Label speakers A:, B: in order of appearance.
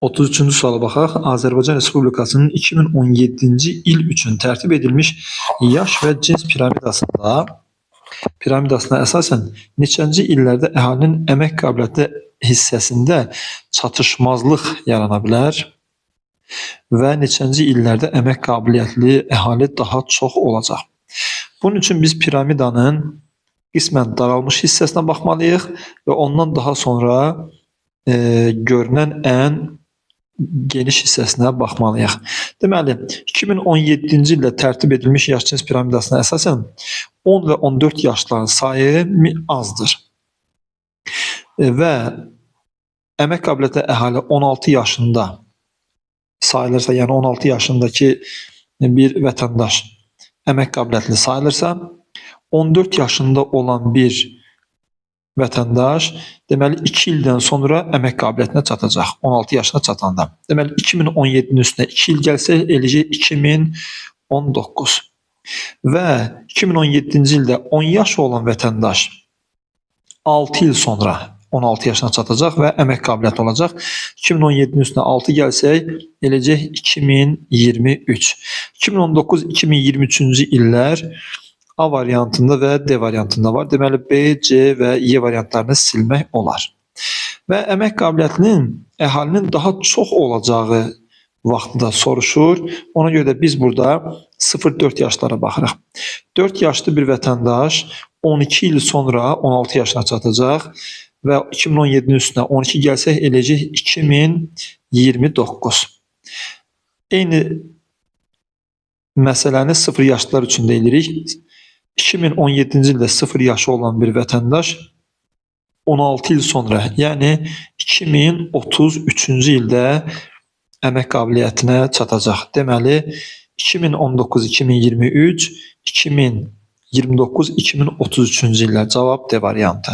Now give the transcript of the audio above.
A: 33-cü suala baxaq. Azərbaycan Respublikasının 2017-ci il üçün tərtib edilmiş yaş və cins piramidasına əsasən neçənci illərdə əhalinin əmək qabiliyyəti hissəsində çatışmazlıq yarana bilər və neçənci illərdə əmək qabiliyyətli əhali daha çox olacaq. Bunun üçün biz piramidanın qismən daralmış hissəsinə baxmalıyıq və ondan daha sonra görünən ən geniş hissəsinə baxmalıyıq. Deməli, 2017-ci ildə tərtib edilmiş yaş cins piramidasına əsasən 10 və 14 yaşların sayı azdır. Və əmək qabiliyyətli əhali 16 yaşında sayılırsa, yəni 16 yaşındakı bir vətəndaş əmək qabiliyyətli sayılırsa, 14 yaşında olan bir vətəndaş deməli 2 ildən sonra əmək qabiliyyətinə çatacaq, 16 yaşına çatanda. Deməli 2017-nin üstünə 2 il gəlsə eləcək 2019. Və 2017-ci ildə 10 yaş olan vətəndaş 6 il sonra 16 yaşına çatacaq və əmək qabiliyyəti olacaq. 2017-nin üstünə 6 gəlsək eləcək 2023. 2019-2023-cü illər A variantında və D variantında var. Deməli, B, C və Y variantlarını silmək olar. Və əmək qabiliyyətinin əhalinin daha çox olacağı vaxtında soruşur. Ona görə də biz burada 0-4 yaşlara baxırıq. 4 yaşlı bir vətəndaş 12 il sonra 16 yaşına çatacaq və 2017-nin üstünə 12 gəlsək eləcək 2029. Eyni məsələni 0 yaşlılar üçün də edirik. 2017-ci ildə 0 yaşı olan bir vətəndaş 16 il sonra, yəni 2033-cü ildə əmək qabiliyyətinə çatacaq. Deməli, 2019-2023, 2029-2033-cü illər cavab D variantı.